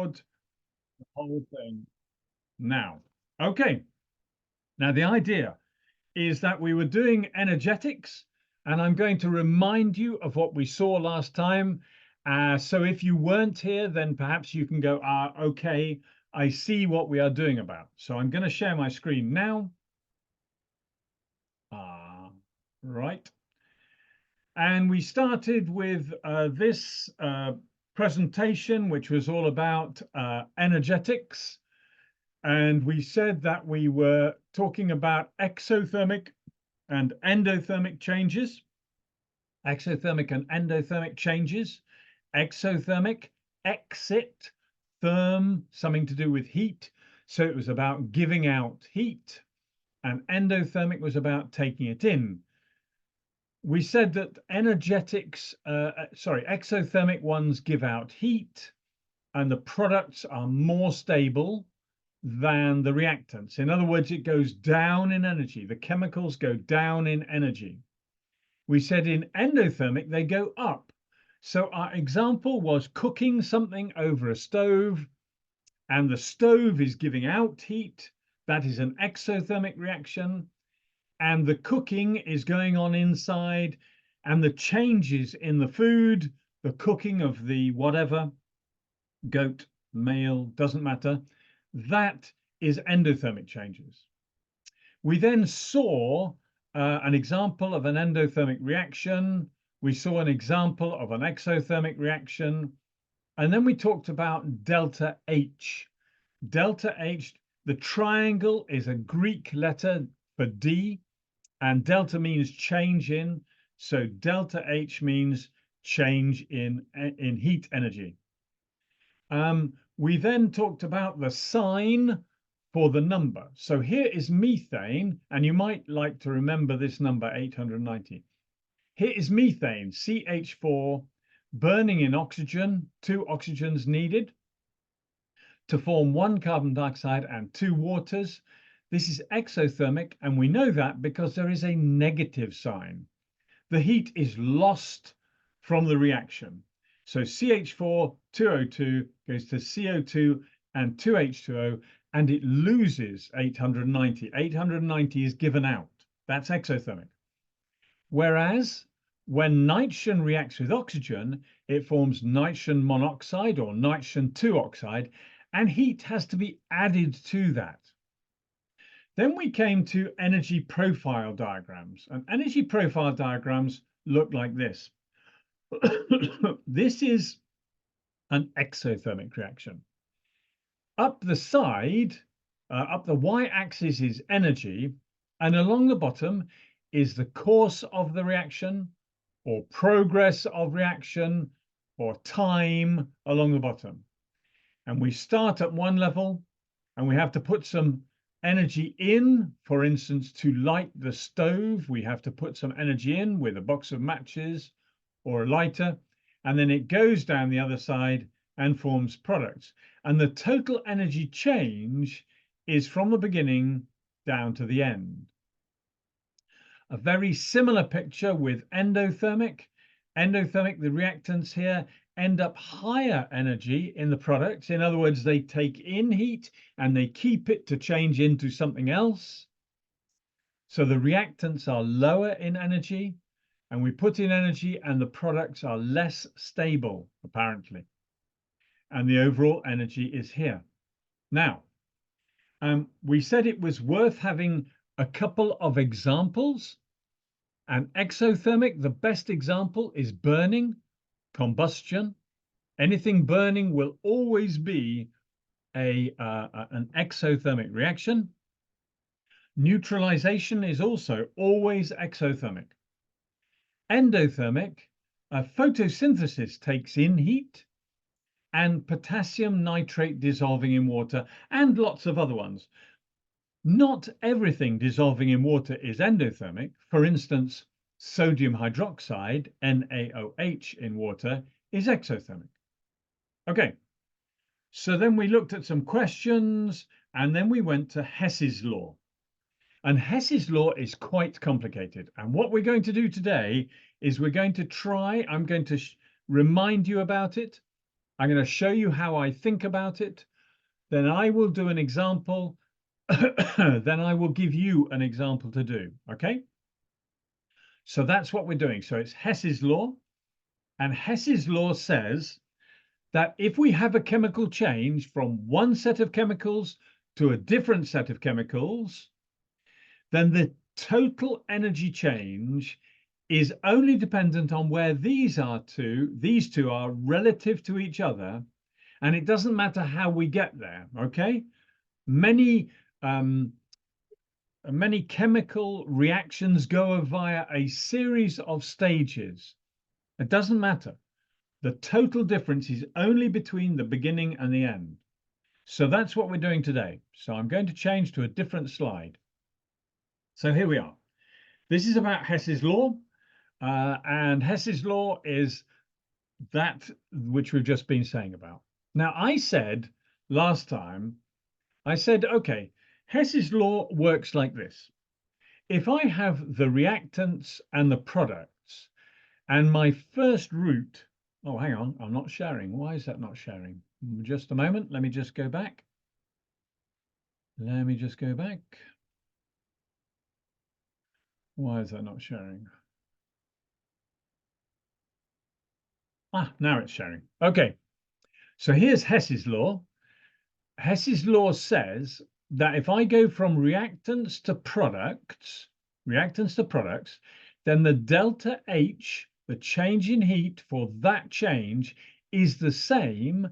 the whole thing now. Okay. Now, the idea is that we were doing energetics, and I'm going to remind you of what we saw last time. So if you weren't here, then perhaps you can go, okay, I see what we are doing about. So I'm going to share my screen now. Right. And we started with this presentation, which was all about energetics. And we said that we were talking about exothermic and endothermic changes. Exothermic and endothermic changes. Exothermic, exit, therm, something to do with heat. So it was about giving out heat. And endothermic was about taking it in. We said that exothermic ones give out heat, and the products are more stable than the reactants. In other words, it goes down in energy. The chemicals go down in energy. We said in endothermic, they go up. So our example was cooking something over a stove, and the stove is giving out heat. That is an exothermic reaction. And the cooking is going on inside, and the changes in the food, the cooking of the whatever, goat, male, doesn't matter, that is endothermic changes. We then saw an example of an endothermic reaction. We saw an example of an exothermic reaction. And then we talked about delta H. Delta H, the triangle is a Greek letter for D, and delta means change in. So delta H means change in heat energy. We then talked about the sign for the number. So here is methane, and you might like to remember this number 890. Here is methane, CH4, burning in oxygen, 2 oxygens needed to form 1 carbon dioxide and 2 waters. This is exothermic, and we know that because there is a negative sign. The heat is lost from the reaction. So CH4, 2O2 goes to CO2 and 2H2O, and it loses 890. 890 is given out. That's exothermic. Whereas when nitrogen reacts with oxygen, it forms nitrogen monoxide or nitrogen 2 oxide, and heat has to be added to that. Then we came to energy profile diagrams, and energy profile diagrams look like this. This is an exothermic reaction. Up the side, up the y-axis is energy, and along the bottom is the course of the reaction, or progress of reaction, or time along the bottom. And we start at one level, and we have to put some energy in. For instance, to light the stove, we have to put some energy in with a box of matches or a lighter, and then it goes down the other side and forms products. And the total energy change is from the beginning down to the end. A very similar picture with endothermic. Endothermic, the reactants here end up higher energy in the products. In other words, they take in heat and they keep it to change into something else. So the reactants are lower in energy, and we put in energy and the products are less stable, apparently. And the overall energy is here. Now, we said it was worth having a couple of examples. And exothermic, the best example is burning, combustion. Anything burning will always be an exothermic reaction. Neutralization is also always exothermic. Endothermic, photosynthesis takes in heat, and potassium nitrate dissolving in water, and lots of other ones. Not everything dissolving in water is endothermic. For instance, sodium hydroxide, NaOH, in water is exothermic. Okay, so then we looked at some questions, and then we went to Hess's law. And Hess's law is quite complicated. And what we're going to do today is we're going to try, I'm going to remind you about it, I'm going to show you how I think about it. Then I will do an example. Then I will give you an example to do. Okay. So that's what we're doing. So it's Hess's law. And Hess's law says that if we have a chemical change from one set of chemicals to a different set of chemicals, then the total energy change is only dependent on where these two are relative to each other, and it doesn't matter how we get there. Okay, many many chemical reactions go via a series of stages. It doesn't matter. The total difference is only between the beginning and the end. So that's what we're doing today. So I'm going to change to a different slide. So here we are. This is about Hess's law. And Hess's law is that which we've just been saying about. Now, I said last time, okay, Hess's law works like this. If I have the reactants and the products, and my first route, oh, hang on, I'm not sharing. Why is that not sharing? Just a moment. Let me just go back. Let me just go back. Why is that not sharing? Ah, now it's sharing. Okay. So here's Hess's law. Hess's law says that if I go from reactants to products, then the delta H, the change in heat for that change, is the same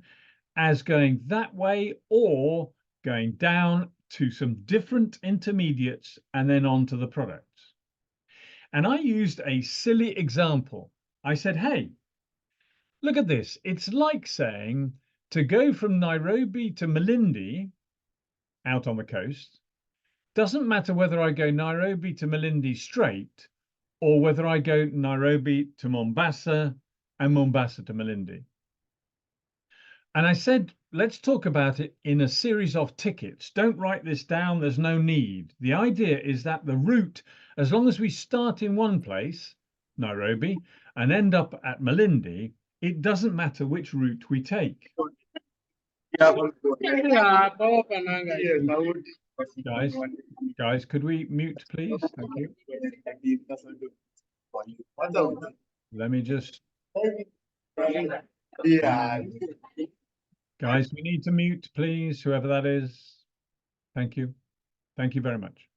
as going that way or going down to some different intermediates and then on to the products. And I used a silly example. I said, hey, look at this. It's like saying to go from Nairobi to Malindi out on the coast doesn't matter whether I go Nairobi to Malindi straight or whether I go Nairobi to Mombasa and Mombasa to Malindi. And I said, let's talk about it in a series of tickets. Don't write this down. There's no need. The idea is that the route, as long as we start in one place, Nairobi, and end up at Malindi, it doesn't matter which route we take. Guys, could we mute, please? Thank you. Let me just. Guys, we need to mute, please, whoever that is. Thank you. Thank you very much.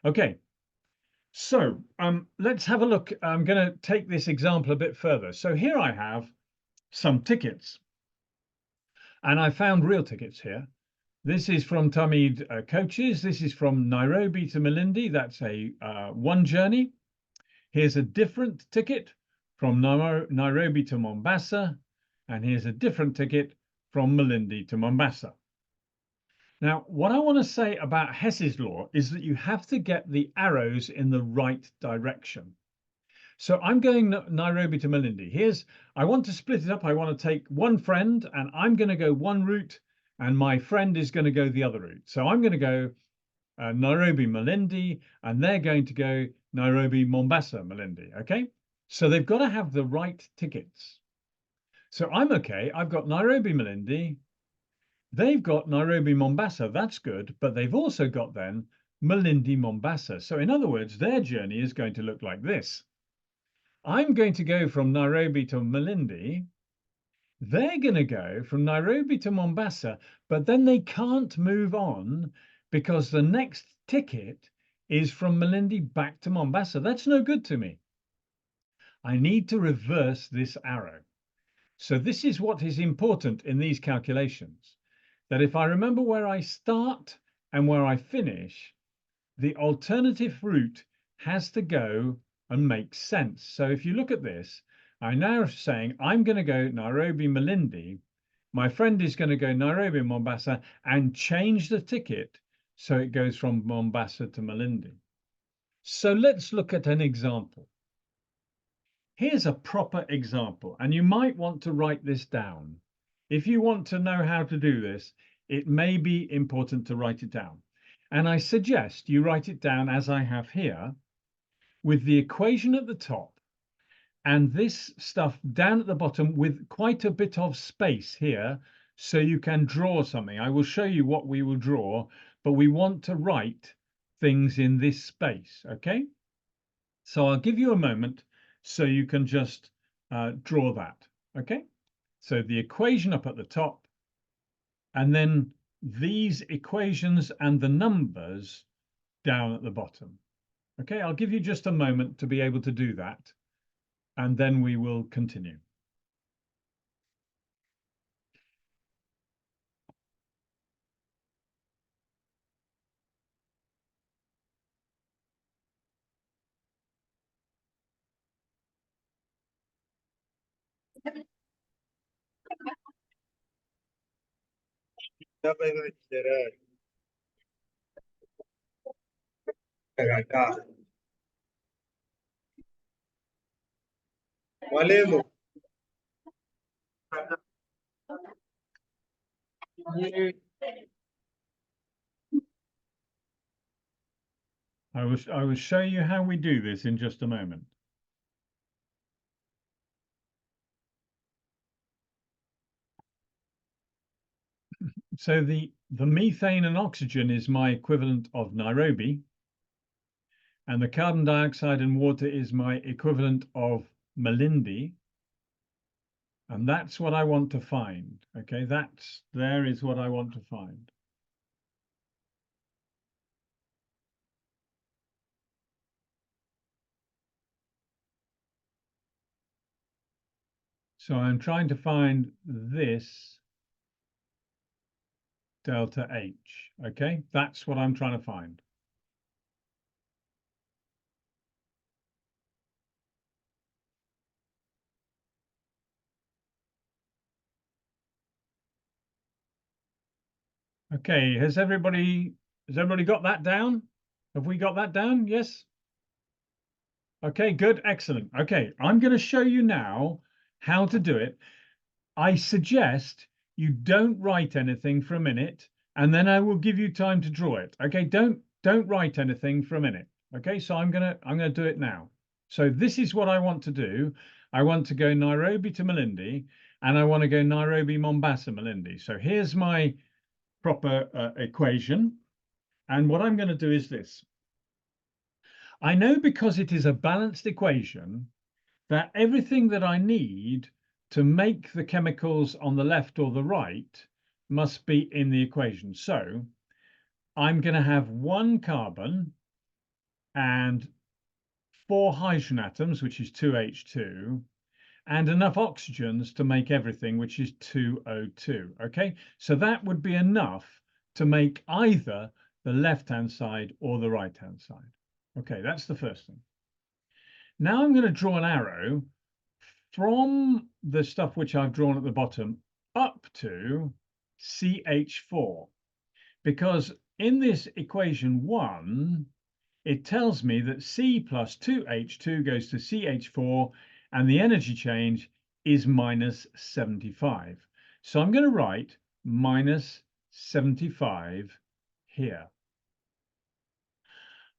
Okay. So let's have a look. I'm going to take this example a bit further. So here I have some tickets. And I found real tickets here. This is from Tamid Coaches. This is from Nairobi to Malindi. That's a one journey. Here's a different ticket from Nairobi to Mombasa. And here's a different ticket from Malindi to Mombasa. Now, what I want to say about Hess's law is that you have to get the arrows in the right direction. So I'm going Nairobi to Malindi. I want to split it up. I want to take one friend and I'm going to go one route and my friend is going to go the other route. So I'm going to go Nairobi Malindi and they're going to go Nairobi Mombasa Malindi. Okay. So they've got to have the right tickets. So I'm okay. I've got Nairobi Malindi. They've got Nairobi Mombasa. That's good. But they've also got then Malindi Mombasa. So in other words, their journey is going to look like this. I'm going to go from Nairobi to Malindi. They're going to go from Nairobi to Mombasa, but then they can't move on because the next ticket is from Malindi back to Mombasa. That's no good to me. I need to reverse this arrow. So this is what is important in these calculations, that if I remember where I start and where I finish, the alternative route has to go and make sense. So if you look at this, I'm now saying I'm going to go Nairobi Malindi. My friend is going to go Nairobi Mombasa and change the ticket so it goes from Mombasa to Malindi. So let's look at an example. Here's a proper example, and you might want to write this down. If you want to know how to do this, it may be important to write it down. And I suggest you write it down as I have here, with the equation at the top and this stuff down at the bottom with quite a bit of space here, so you can draw something. I will show you what we will draw, but we want to write things in this space, okay? So I'll give you a moment so you can just draw that, okay? So the equation up at the top, and then these equations and the numbers down at the bottom. Okay, I'll give you just a moment to be able to do that, and then we will continue. Mwalimu, I will show you how we do this in just a moment. So the methane and oxygen is my equivalent of Nairobi, and the carbon dioxide and water is my equivalent of Malindi. And that's what I want to find. Okay, there is what I want to find. So I'm trying to find this delta H. Okay, that's what I'm trying to find. Okay, has everybody got that down? Have we got that down? Yes. Okay, good, excellent. Okay, I'm going to show you now how to do it. I suggest you don't write anything for a minute, and then I will give you time to draw it. Okay, don't write anything for a minute. Okay, so I'm gonna do it now. So this is what I want to do. I want to go Nairobi to Malindi, and I want to go Nairobi, Mombasa, Malindi. So here's my proper equation. And what I'm going to do is this. I know because it is a balanced equation that everything that I need to make the chemicals on the left or the right must be in the equation. So I'm going to have one carbon and 4 hydrogen atoms, which is 2H2, and enough oxygens to make everything, which is 2O2. Okay, so that would be enough to make either the left-hand side or the right-hand side. Okay, that's the first thing. Now I'm going to draw an arrow from the stuff which I've drawn at the bottom up to CH4, because in this equation 1, it tells me that C plus 2H2 goes to CH4, and the energy change is minus 75. So I'm going to write minus 75 here.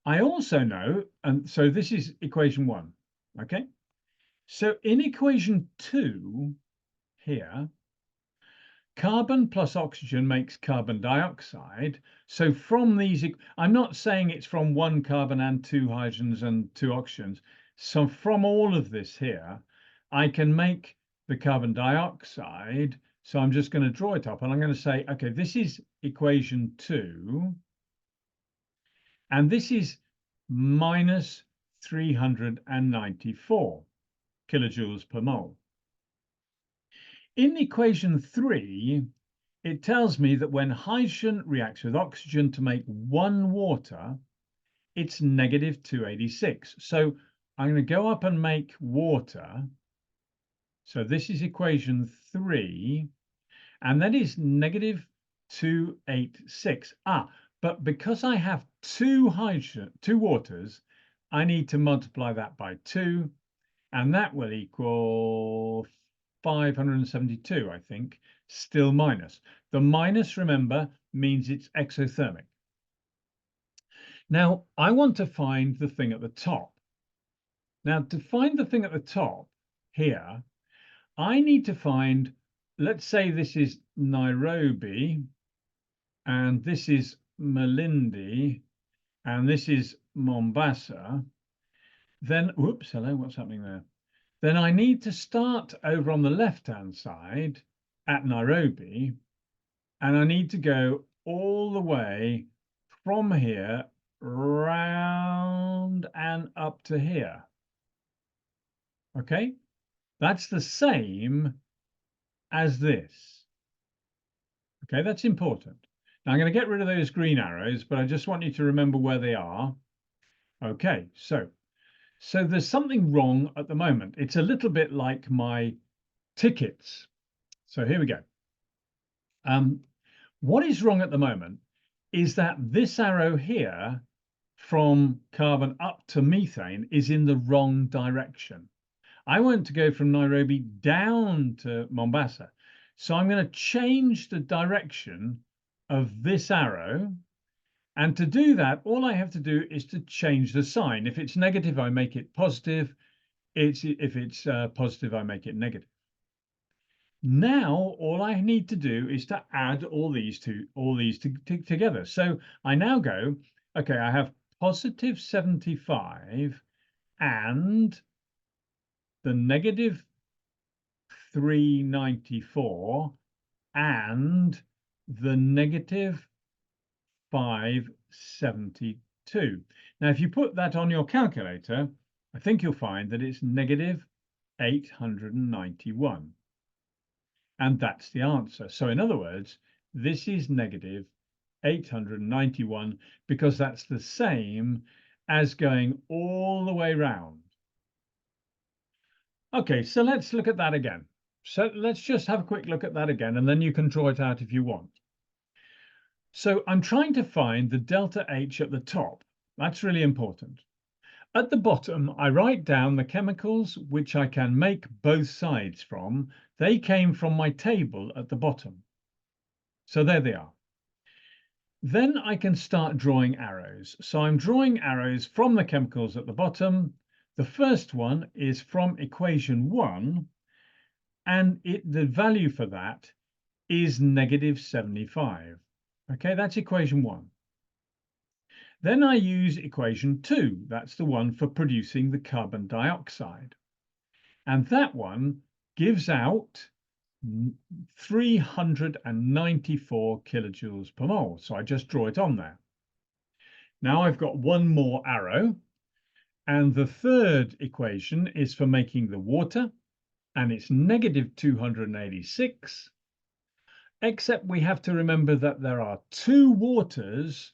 I also know, and so this is equation 1, okay? So in equation 2 here, carbon plus oxygen makes carbon dioxide. So from these, I'm not saying it's from 1 carbon and 2 hydrogens and 2 oxygens. So from all of this here, I can make the carbon dioxide. So I'm just going to draw it up, and I'm going to say, okay, this is equation 2, and this is minus 394 kilojoules per mole. In equation 3, it tells me that when hydrogen reacts with oxygen to make 1 water, it's negative 286. So I'm going to go up and make water. So this is equation 3, and that is negative 286. But because I have 2 waters, I need to multiply that by 2, and that will equal 572, I think, still minus. The minus, remember, means it's exothermic. Now, I want to find the thing at the top. Now, to find the thing at the top, here, I need to find, let's say this is Nairobi, and this is Malindi, and this is Mombasa. Then, whoops, hello, what's happening there? Then I need to start over on the left-hand side at Nairobi, and I need to go all the way from here round and up to here. Okay, that's the same as this. Okay, that's important. Now I'm going to get rid of those green arrows, but I just want you to remember where they are. Okay, so there's something wrong at the moment. It's a little bit like my tickets. So here we go. What is wrong at the moment is that this arrow here from carbon up to methane is in the wrong direction. I want to go from Nairobi down to Mombasa. So I'm going to change the direction of this arrow. And to do that, all I have to do is to change the sign. If it's negative, I make it positive. If it's positive, I make it negative. Now, all I need to do is to add all these together. So I now go, okay, I have positive 75 and the negative 394 and the negative 572. Now, if you put that on your calculator, I think you'll find that it's negative 891. And that's the answer. So in other words, this is negative 891 because that's the same as going all the way round. Okay, so let's look at that again. So let's just have a quick look at that again, and then you can draw it out if you want. So I'm trying to find the delta H at the top. That's really important. At the bottom, I write down the chemicals which I can make both sides from. They came from my table at the bottom. So there they are. Then I can start drawing arrows. So I'm drawing arrows from the chemicals at the bottom. The first one is from equation 1, and the value for that is negative 75. Okay, that's equation 1. Then I use equation 2. That's the one for producing the carbon dioxide. And that one gives out 394 kilojoules per mole. So I just draw it on there. Now I've got one more arrow. And the third equation is for making the water. And it's negative 286. Except we have to remember that there are 2 waters.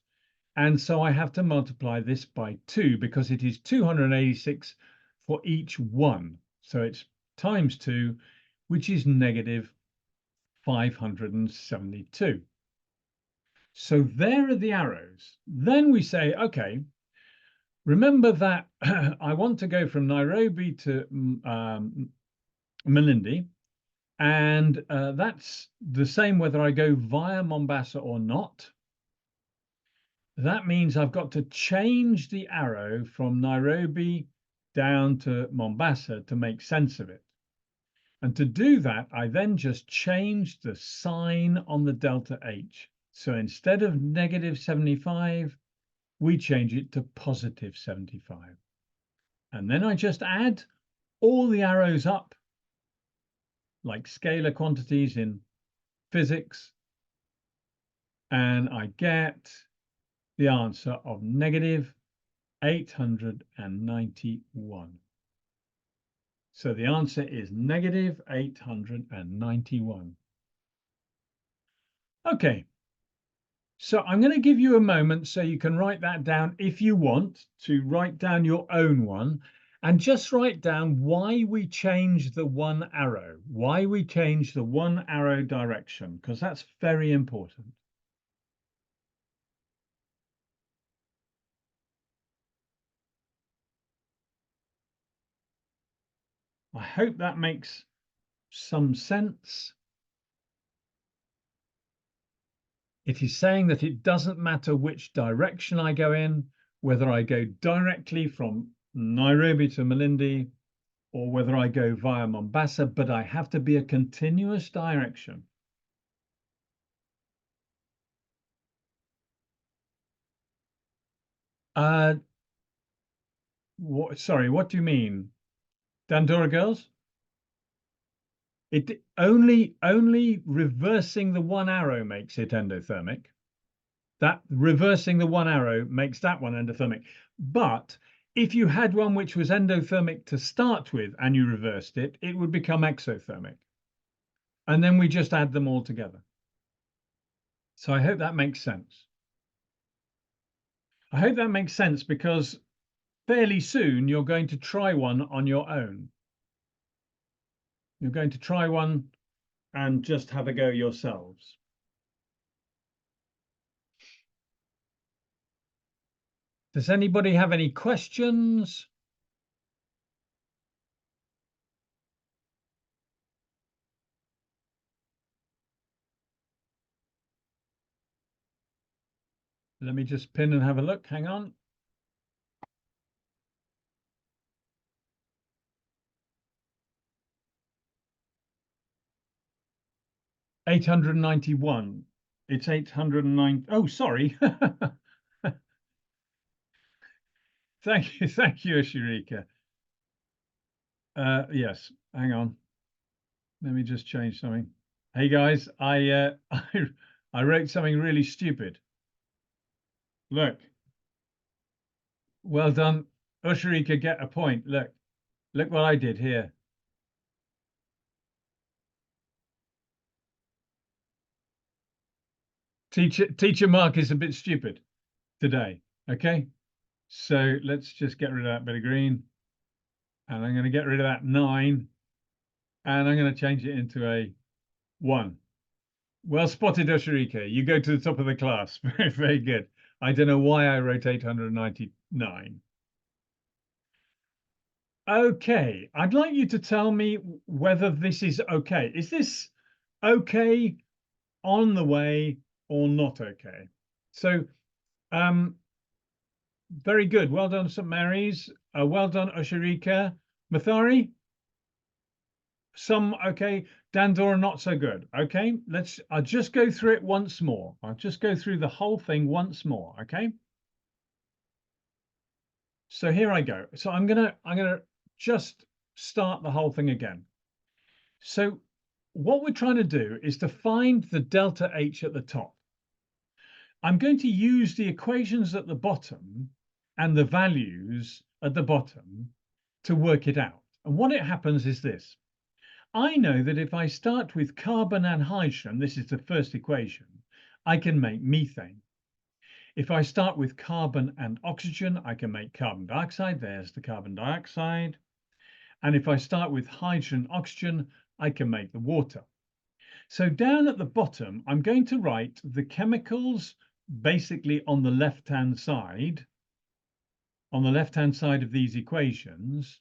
And so I have to multiply this by 2 because it is 286 for each one. So it's times 2, which is negative 572. So there are the arrows. Then we say, okay, remember that I want to go from Nairobi to Malindi. And that's the same whether I go via Mombasa or not. That means I've got to change the arrow from Nairobi down to Mombasa to make sense of it. And to do that, I then just change the sign on the delta H. So instead of negative 75, we change it to positive 75. And then I just add all the arrows up, like scalar quantities in physics, and I get the answer of negative 891. So the answer is negative 891. Okay, so I'm going to give you a moment so you can write that down if you want to write down your own one, and just write down why we change the one arrow, why we change the one arrow direction, because that's very important. I hope that makes some sense. It is saying that it doesn't matter which direction I go in, whether I go directly from Nairobi to Malindi or whether I go via Mombasa, but I have to be a continuous direction. Uh, sorry, what do you mean? Dandora girls? It only reversing the one arrow makes it endothermic. That reversing the one arrow makes that one endothermic. But if you had one which was endothermic to start with and you reversed it, it would become exothermic. And then we just add them all together. So I hope that makes sense. I hope that makes sense because fairly soon you're going to try one on your own. You're going to try one and just have a go yourselves. Does anybody have any questions? Let me just pin and have a look. Hang on. $891. It's 809. Oh, sorry. Thank you, Sharika. Yes, hang on. Let me just change something. Hey guys, I wrote something really stupid. Look, well done. Usharika, get a point. Look what I did here. Teacher Mark is a bit stupid today. Okay, so let's just get rid of that bit of green, and I'm going to get rid of that 9, and I'm going to change it into a 1. Well spotted, Osharika. You go to the top of the class. Very, very good. I don't know why I wrote 899. Okay, I'd like you to tell me whether this is okay. Is this okay, on the way, or not okay? So, very good. Well done, St. Mary's. Well done, Osharika. Mathari, some okay. Dandora, not so good. Okay, I'll just go through it once more. I'll just go through the whole thing once more. Okay. So here I go. So I'm gonna just start the whole thing again. So what we're trying to do is to find the delta H at the top. I'm going to use the equations at the bottom and the values at the bottom to work it out. And what it happens is this. I know that if I start with carbon and hydrogen, this is the first equation, I can make methane. If I start with carbon and oxygen, I can make carbon dioxide. There's the carbon dioxide. And if I start with hydrogen, oxygen, I can make the water. So down at the bottom, I'm going to write the chemicals basically on the left-hand side of these equations.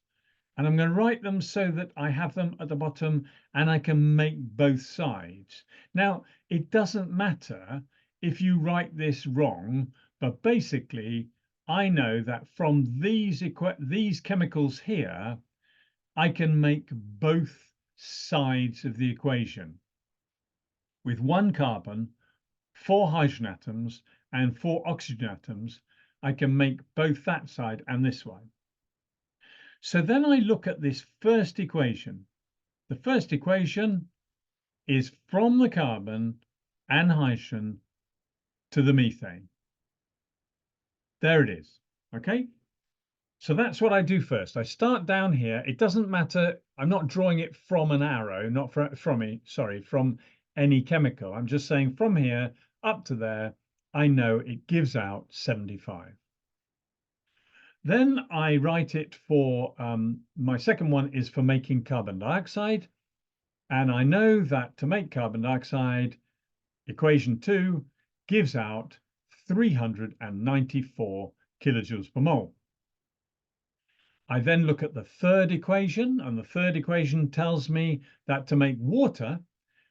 And I'm going to write them so that I have them at the bottom and I can make both sides. Now, it doesn't matter if you write this wrong, but basically, I know that from these chemicals here, I can make both sides of the equation. With 1 carbon, 4 hydrogen atoms, and 4 oxygen atoms, I can make both that side and this one. So then I look at this first equation. The first equation is from the carbon and hydrogen to the methane. There it is. Okay. So that's what I do first. I start down here. It doesn't matter. I'm not drawing it from an arrow, not from any chemical. I'm just saying from here up to there, I know it gives out 75. Then I write it for, my second one is for making carbon dioxide. And I know that to make carbon dioxide, equation 2 gives out 394 kilojoules per mole. I then look at the third equation, and the third equation tells me that to make water,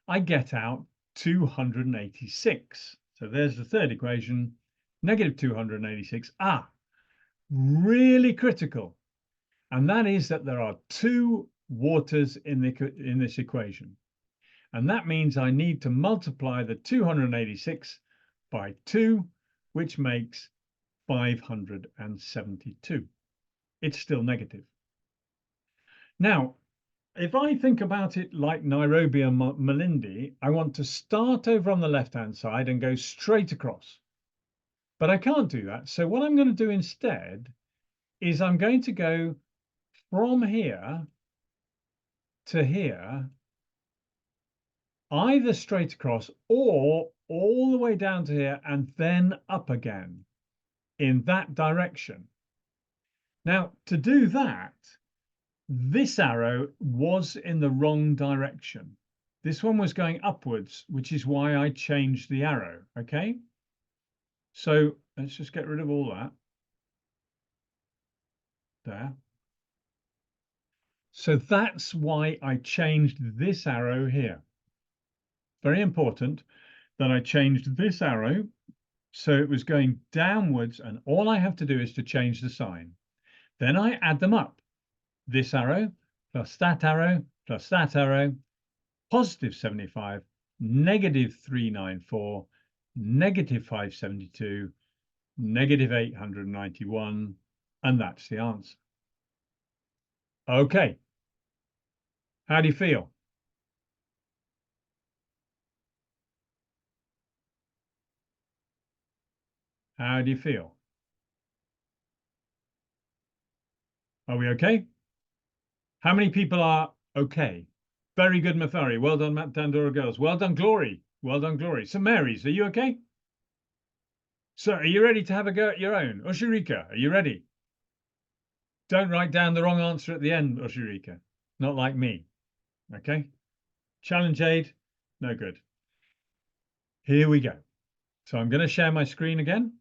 I get out 286. So there's the third equation, negative 286. Really critical. And that is that there are two waters in this equation. And that means I need to multiply the 286 by 2, which makes 572. It's still negative. Now, if I think about it like Nairobi and Malindi, I want to start over on the left-hand side and go straight across. But I can't do that. So what I'm going to do instead is I'm going to go from here to here, either straight across or all the way down to here and then up again in that direction. Now, to do that, this arrow was in the wrong direction. This one was going upwards, which is why I changed the arrow, okay? So let's just get rid of all that. There. So that's why I changed this arrow here. Very important that I changed this arrow so it was going downwards, and all I have to do is to change the sign. Then I add them up. This arrow plus that arrow plus that arrow, positive 75, negative 394, negative 572, negative 891, and that's the answer. Okay. How do you feel? How do you feel? Are we okay? How many people are okay? Very good, Mathari. Well done, Matt Dandora girls. Well done, Glory. Well done, Glory. St. Mary's, are you okay? So are you ready to have a go at your own? Oshirika, are you ready? Don't write down the wrong answer at the end, Oshirika. Not like me. Okay? Challenge aid, no good. Here we go. So I'm going to share my screen again.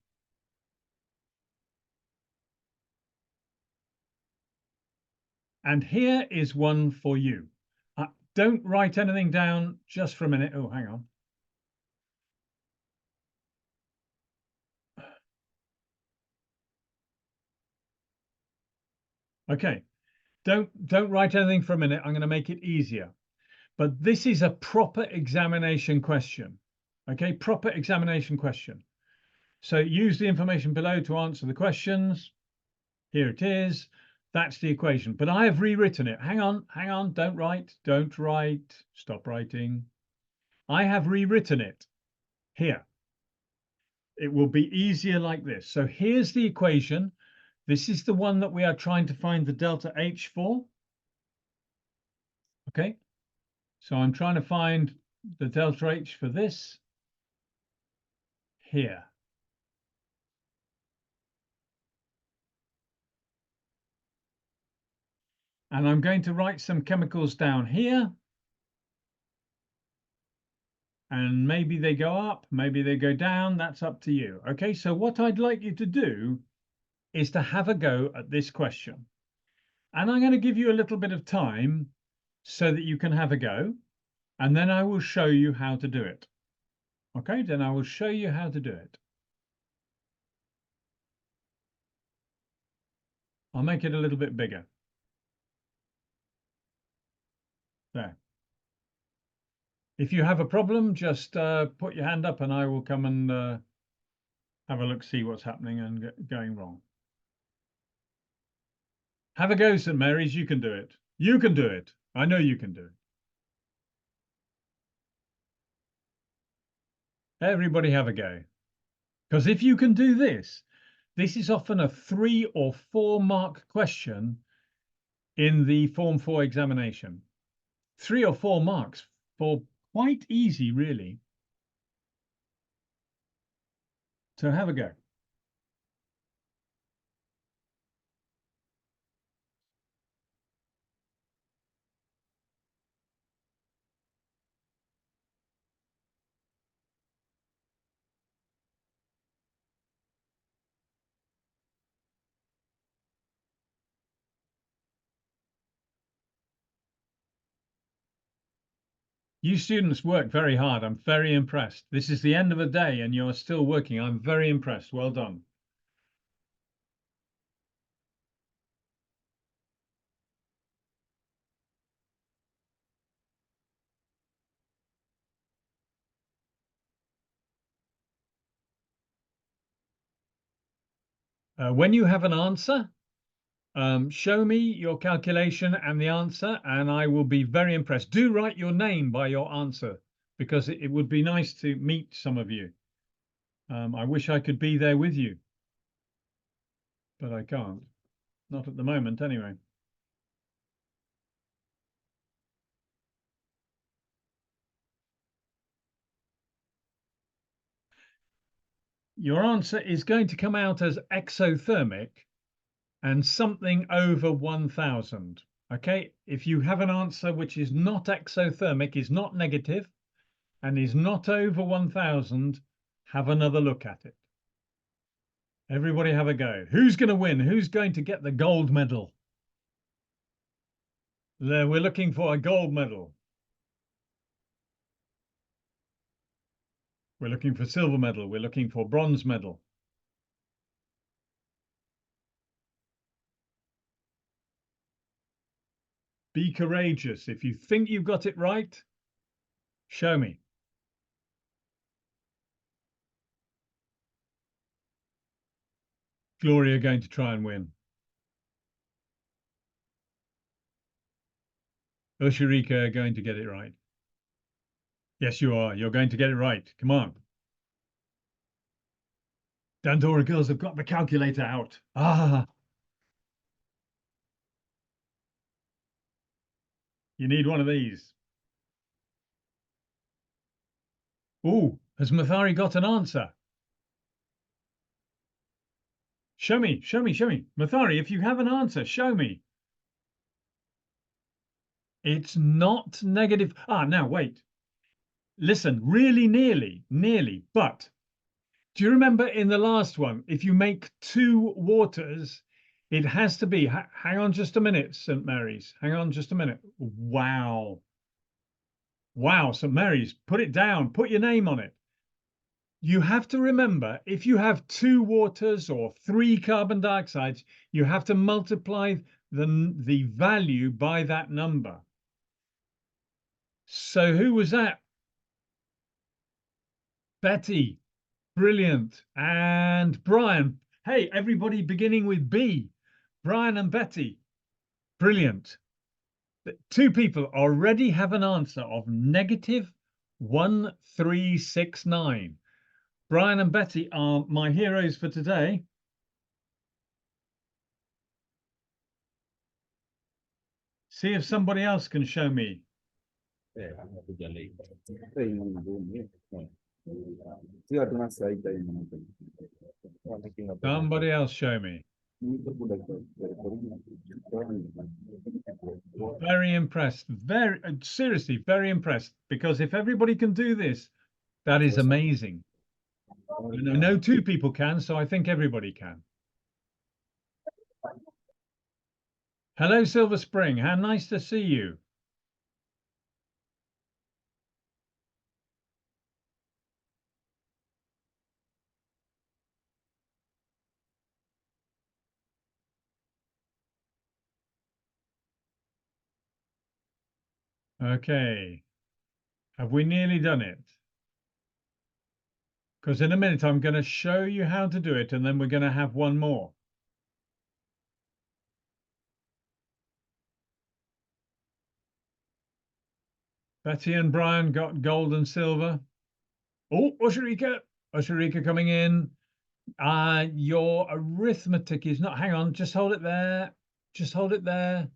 And here is one for you. Don't write anything down just for a minute. Oh, hang on. Okay. Don't write anything for a minute. I'm going to make it easier. But this is a proper examination question. Okay, proper examination question. So use the information below to answer the questions. Here it is. That's the equation. But I have rewritten it. Hang on. Don't write. Stop writing. I have rewritten it here. It will be easier like this. So here's the equation. This is the one that we are trying to find the delta H for. Okay. So I'm trying to find the delta H for this here. And I'm going to write some chemicals down here. And maybe they go up, maybe they go down. That's up to you. Okay, so what I'd like you to do is to have a go at this question. And I'm going to give you a little bit of time so that you can have a go. And then I will show you how to do it. Okay, then I will show you how to do it. I'll make it a little bit bigger. There. If you have a problem, just put your hand up and I will come and have a look, see what's happening and going wrong. Have a go, St. Mary's. You can do it. You can do it. I know you can do it. Everybody have a go. Because if you can do this, this is often a 3 or 4 mark question in the Form 4 examination. 3 or 4 marks for quite easy, really. So have a go. You students work very hard. I'm very impressed. This is the end of the day and you're still working. I'm very impressed. Well done. When you have an answer, show me your calculation and the answer, and I will be very impressed. Do write your name by your answer because it would be nice to meet some of you. I wish I could be there with you, but I can't. Not at the moment, anyway. Your answer is going to come out as exothermic and something over 1000. Okay, if you have an answer which is not exothermic, is not negative, and is not over 1000, have another look at it. Everybody have a go. Who's going to win? Who's going to get the gold medal? There, we're looking for a gold medal. We're looking for silver medal. We're looking for bronze medal. Be courageous. If you think you've got it right, show me. Gloria going to try and win. Osharika going to get it right. Yes, you are. You're going to get it right. Come on. Dandora girls have got the calculator out. Ah, you need one of these. Oh, has Mathari got an answer? Show me, show me, show me. Mathari, if you have an answer, show me. It's not negative. Ah, now wait. Listen, really nearly. But do you remember in the last one, if you make two waters, it has to be, hang on just a minute, St. Mary's. Hang on just a minute. Wow. Wow, St. Mary's, put it down, put your name on it. You have to remember, if you have two waters or three carbon dioxides, you have to multiply the value by that number. So who was that? Betty. Brilliant. And Brian. Hey, everybody beginning with B. Brian and Betty. Brilliant. Two people already have an answer of negative 1369. Brian and Betty are my heroes for today. See if somebody else can show me. Somebody else show me. Very impressed. Very seriously, very impressed. Because if everybody can do this, that is amazing. I know two people can, so I think everybody can. Hello, Silver Spring. How nice to see you. Okay. Have we nearly done it? Because in a minute, I'm going to show you how to do it, and then we're going to have one more. Betty and Brian got gold and silver. Oh, Osharika coming in. Your arithmetic is not, hang on, just hold it there. Just hold it there.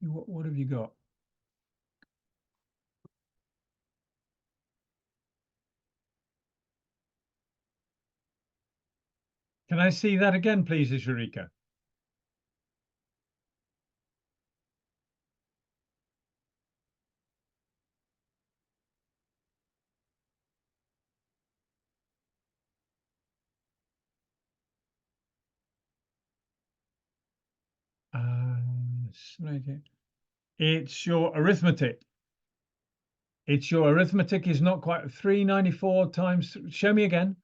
What have you got? Can I see that again, please, Osharika? It's your arithmetic. It's your arithmetic is not quite 394 times. Show me again.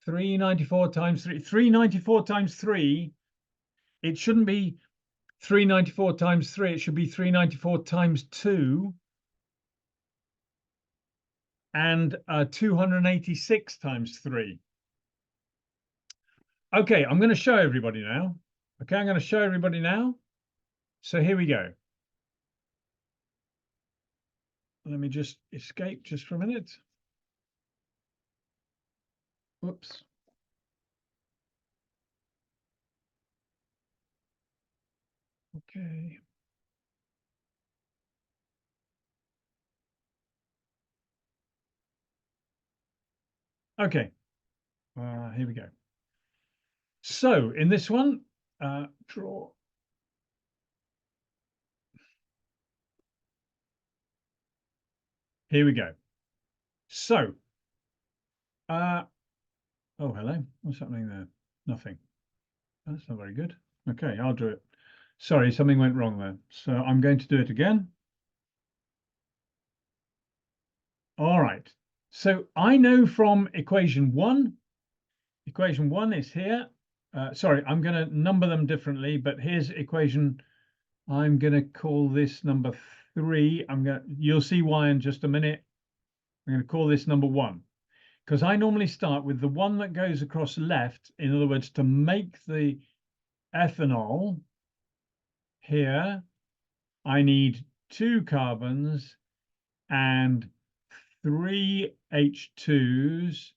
394 times 3. 394 times 3. It shouldn't be 394 times 3. It should be 394 times 2. and 286 times 3. Okay, I'm going to show everybody now. Okay, I'm going to show everybody now. So here we go. Let me just escape just for a minute. Whoops. Okay. Okay, here we go. So in this one, draw. Here we go. So, oh, hello. What's happening there? Nothing. That's not very good. Okay, I'll do it. Sorry, something went wrong there. So I'm going to do it again. All right. So I know from equation one is here. Sorry, I'm going to number them differently, but here's equation. I'm going to call this number 3. You'll see why in just a minute. I'm going to call this number 1 because I normally start with the one that goes across left. In other words, to make the ethanol here, I need 2 carbons and 3 H2s.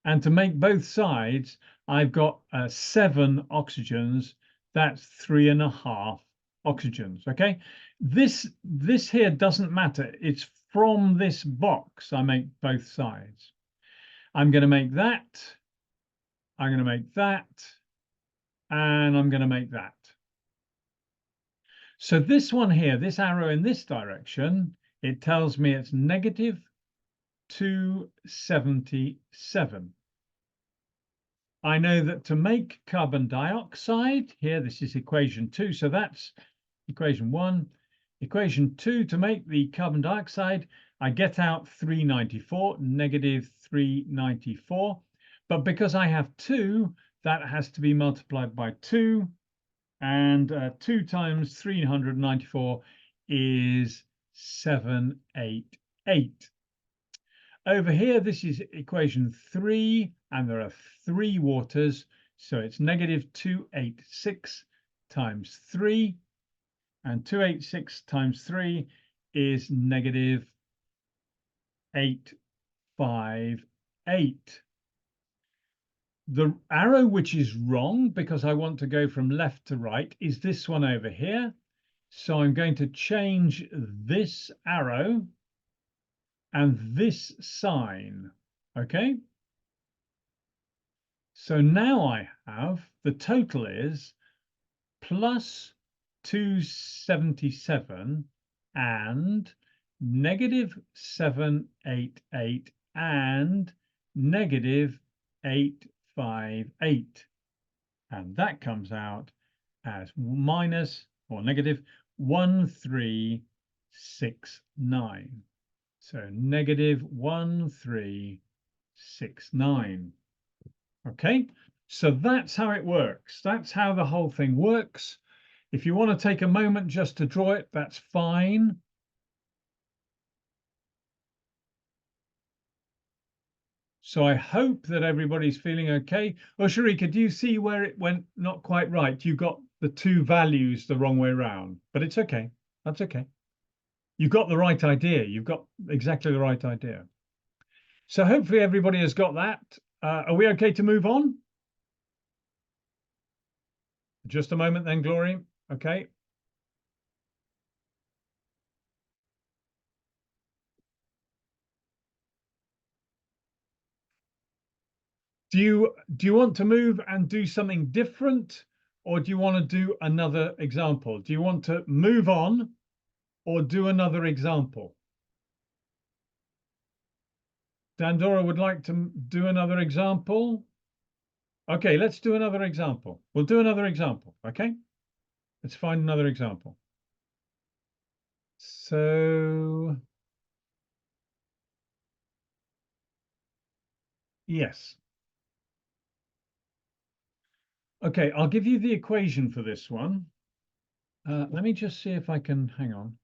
And to make both sides, I've got 7 oxygens. That's 3.5 oxygens. Okay, this here doesn't matter. It's from this box I make both sides. I'm going to make that. I'm going to make that. And I'm going to make that. So this one here, this arrow in this direction, it tells me it's negative 277. I know that to make carbon dioxide, here, this is equation 2. So that's equation 1. Equation 2, to make the carbon dioxide, I get out 394, negative 394. But because I have 2, that has to be multiplied by 2. And 2 times 394 is 788. Over here, this is equation 3, and there are 3 waters. So it's negative 286 times 3. And 286 times 3 is negative 858. The arrow which is wrong, because I want to go from left to right, is this one over here. So I'm going to change this arrow and this sign. Okay. So now I have the total is plus 277 and negative 788 and negative 858. And that comes out as minus or negative 1369. So negative 1369. Okay, so that's how it works. That's how the whole thing works. If you want to take a moment just to draw it, that's fine. So I hope that everybody's feeling okay. Oh, Sharika, do you see where it went not quite right? You got the 2 values the wrong way around, but it's okay. That's okay. You got the right idea. You've got exactly the right idea. So hopefully everybody has got that. Are we okay to move on? Just a moment then, Glory. Okay. Do you want to move and do something different, or do you want to do another example? Do you want to move on or do another example? Dandora would like to do another example. Okay, let's do another example. We'll do another example. Okay, let's find another example. So, yes. Okay, I'll give you the equation for this one. Let me just see if I can, hang on.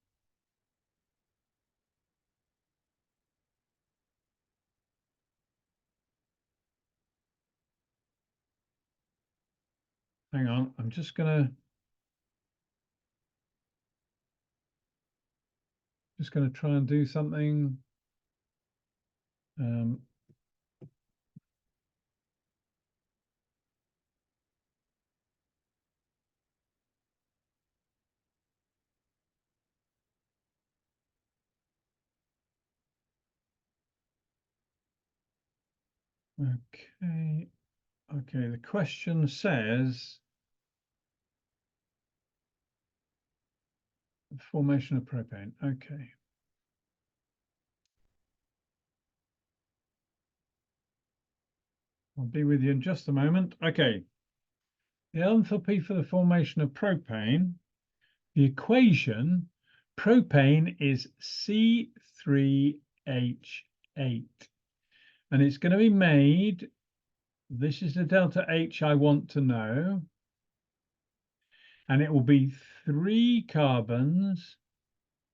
hang on, I'm just gonna try and do something. Um, okay, okay. The question says formation of propane. Okay. I'll be with you in just a moment. Okay. The enthalpy for the formation of propane, the equation, propane is C3H8. And it's going to be made, this is the delta H I want to know, and it will be 3 carbons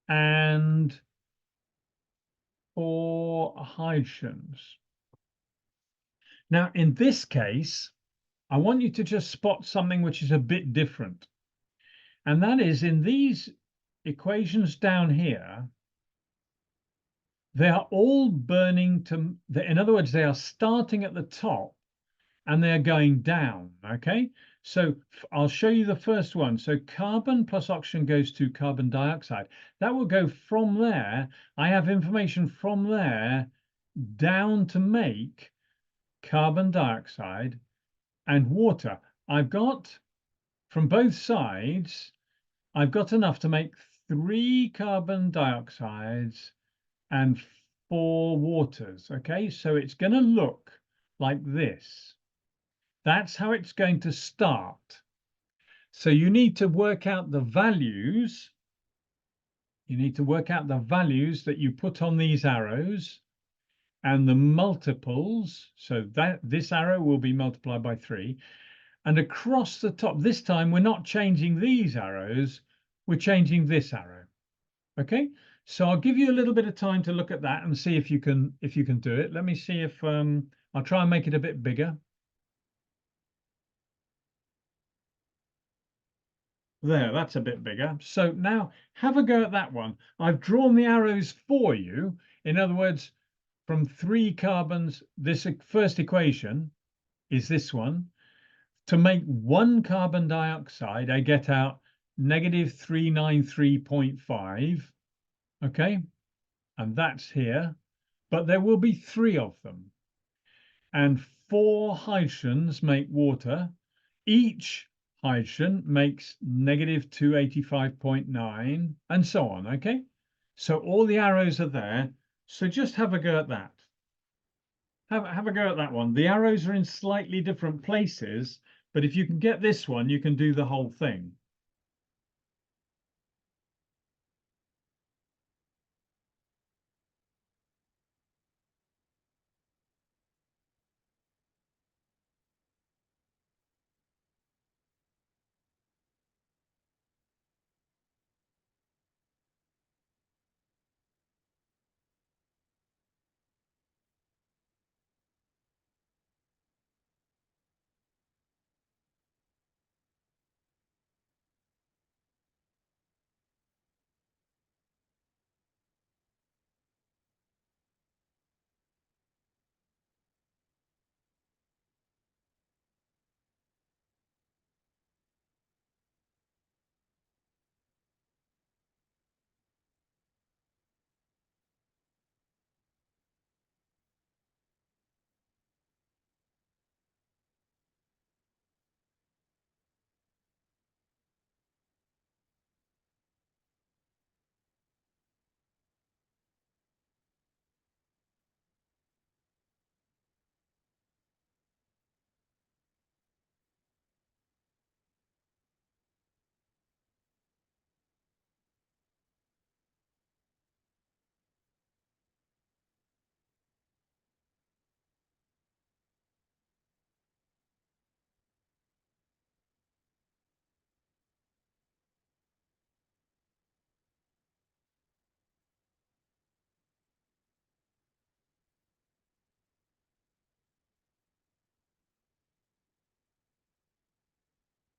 and 4 hydrogens. Now, in this case, I want you to just spot something which is a bit different. And that is in these equations down here, they are all burning to, in other words, they are starting at the top and they're going down, okay? So I'll show you the first one. So carbon plus oxygen goes to carbon dioxide. That will go from there. I have information from there down to make carbon dioxide and water. I've got from both sides, I've got enough to make 3 carbon dioxides and 4 waters. Okay, so it's going to look like this. That's how it's going to start. So you need to work out the values. You need to work out the values that you put on these arrows and the multiples. So that this arrow will be multiplied by 3. And across the top, this time we're not changing these arrows, we're changing this arrow. Okay, so I'll give you a little bit of time to look at that and see if you can do it. Let me see if I'll try and make it a bit bigger. There, that's a bit bigger. So now have a go at that one. I've drawn the arrows for you. In other words, from 3 carbons, this first equation is this one. To make 1 carbon dioxide, I get out negative 393.5. Okay, and that's here. But there will be 3 of them. And 4 hydrogens make water. Each hydrogen makes negative 285.9 and so on. Okay, so all the arrows are there. So just have a go at that. Have a go at that one. The arrows are in slightly different places, but if you can get this one, you can do the whole thing.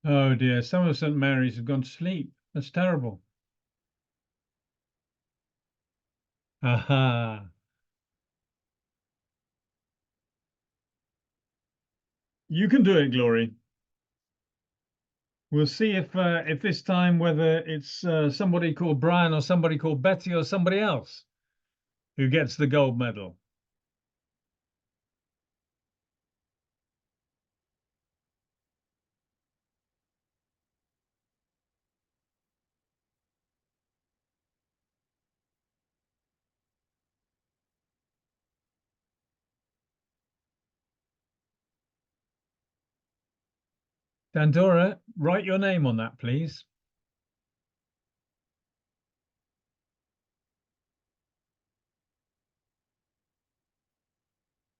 Oh dear, some of St. Mary's have gone to sleep. That's terrible. Aha. You can do it, Glory. We'll see if this time whether it's somebody called Brian or somebody called Betty or somebody else who gets the gold medal. Dandora, write your name on that, please.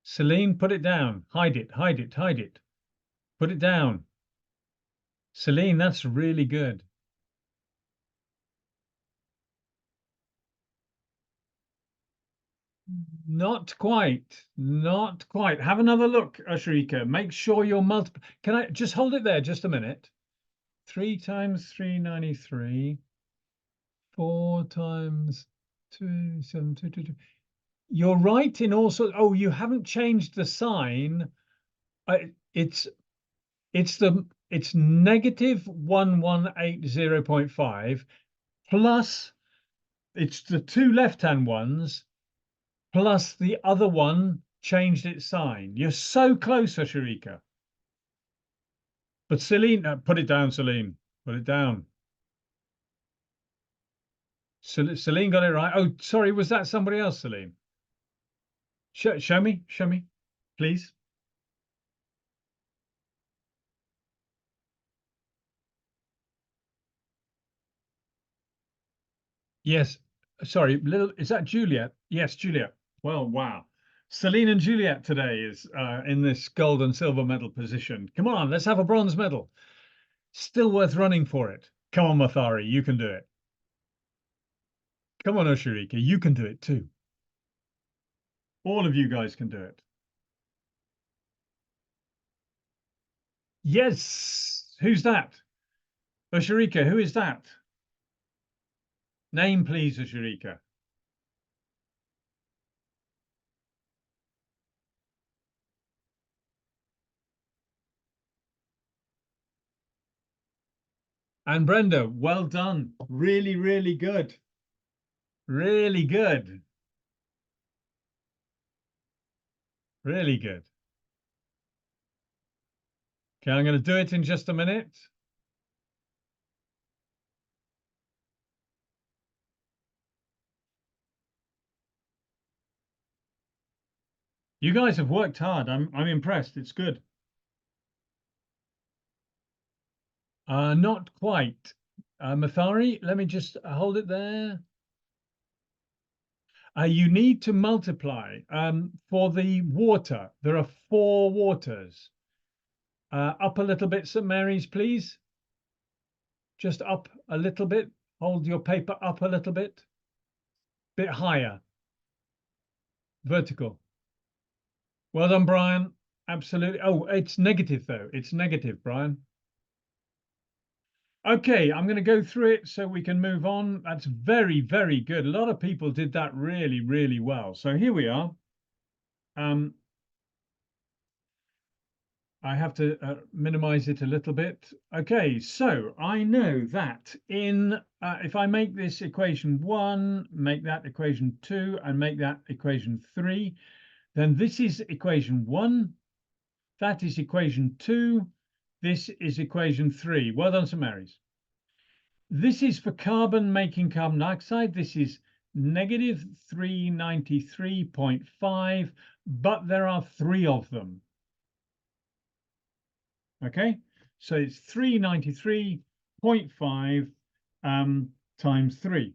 Celine, put it down. Hide it, hide it, hide it. Put it down. Celine, that's really good. Not quite. Not quite. Have another look, Ashrika. Make sure you're multiple. Can I just hold it there just a minute? 3 times 393. 4 times 2, 7, 2, 2, 2. You're right in also. Oh, you haven't changed the sign. It's it's negative 1180.5 plus it's the two left-hand ones plus the other one changed its sign. You're so close, Sharika. But Celine, put it down, Celine. Put it down. Celine got it right. Oh, sorry, was that somebody else, Celine? Show me, please. Yes, sorry, little. Is that Juliet? Yes, Juliet. Well, wow. Celine and Juliet today is in this gold and silver medal position. Come on, let's have a bronze medal. Still worth running for it. Come on, Mathari, you can do it. Come on, Oshirika, you can do it too. All of you guys can do it. Yes. Who's that? Oshirika, who is that? Name, please, Oshirika. And Brenda, well done. Really, really good. Really good. Really good. Okay, I'm going to do it in just a minute. You guys have worked hard. I'm impressed. It's good. Not quite. Mathari, let me just hold it there. You need to multiply. For the water, there are 4 waters. Up a little bit, St. Mary's, please. Just up a little bit. Hold your paper up a little bit. Bit higher. Vertical. Well done, Brian. Absolutely. Oh, it's negative, though. It's negative, Brian. Okay, I'm going to go through it so we can move on. That's very, very good. A lot of people did that really, really well. So here we are. Um, I have to minimize it a little bit. Okay, so I know that in if I make this equation 1, make that equation 2, and make that equation 3, then this is equation 1, that is equation 2, this is equation 3. Well done, St. Mary's. This is for carbon making carbon dioxide. This is negative 393.5, but there are 3 of them. Okay, so it's 393.5 times 3.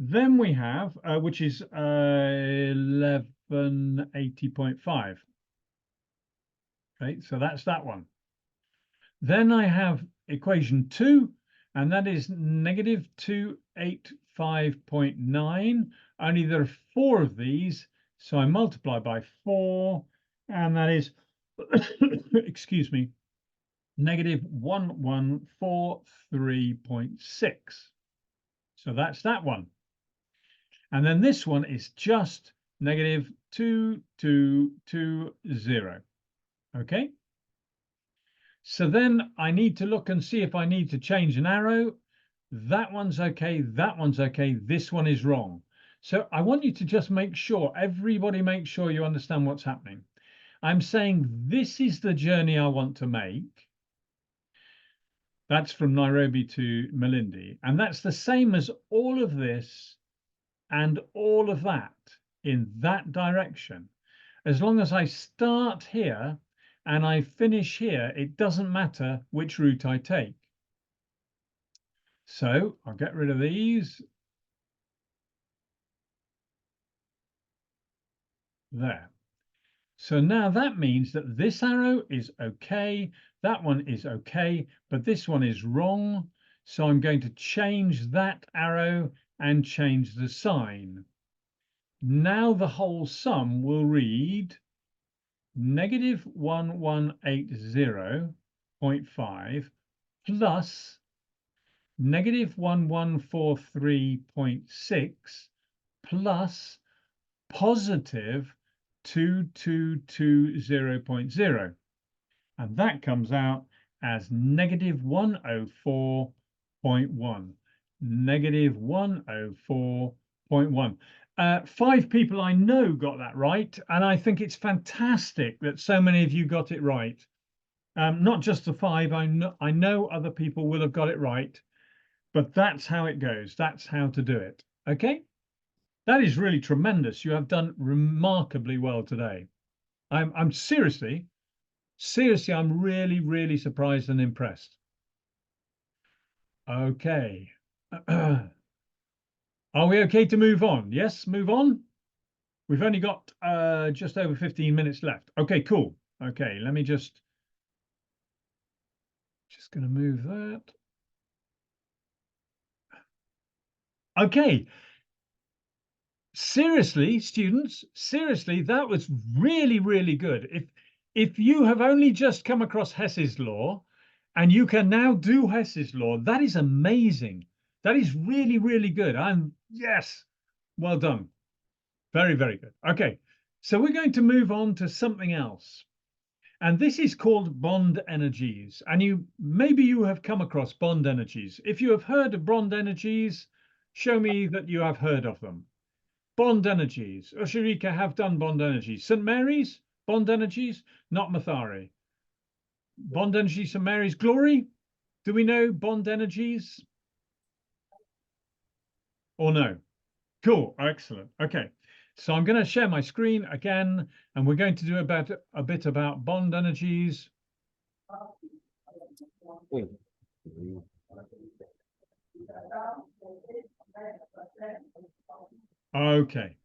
Then we have, which is 1180.5. Okay, so that's that one. Then I have equation 2, and that is negative 285.9. Only there are 4 of these, so I multiply by 4, and that is, excuse me, negative 1143.6. So that's that one. And then this one is just negative 2220. Okay. So then I need to look and see if I need to change an arrow. That one's okay. That one's okay. This one is wrong. So I want you to just make sure, everybody make sure you understand what's happening. I'm saying this is the journey I want to make. That's from Nairobi to Malindi. And that's the same as all of this and all of that in that direction. As long as I start here and I finish here, it doesn't matter which route I take. So I'll get rid of these. There. So now that means that this arrow is okay, that one is okay, but this one is wrong. So I'm going to change that arrow and change the sign. Now the whole sum will read negative 1180.5 plus negative 1143.6 plus positive 2220.0. And that comes out as negative 104.1. Negative 104.1. 5 people I know got that right, and I think it's fantastic that so many of you got it right. Not just the 5, I know other people will have got it right, but that's how it goes. That's how to do it. Okay, that is really tremendous. You have done remarkably well today. I'm seriously, I'm really surprised and impressed. Okay. Are we okay to move on? Yes, move on. We've only got just over 15 minutes left. Okay, cool. Okay, let me just going to move that. Okay. Seriously, students, seriously, that was really good. If you have only just come across Hess's law and you can now do Hess's law, that is amazing. That is really good. Yes, well done. Very good. Okay, so we're going to move on to something else. And this is called bond energies. And maybe you have come across bond energies. If you have heard of bond energies, show me that you have heard of them. Bond energies. Oshirika have done bond energies. St. Mary's, bond energies, not Mathari. Bond energies, St. Mary's. Glory, do we know bond energies? Or no? Cool, excellent. Okay, so I'm going to share my screen again, and we're going to do a bit about bond energies. Okay.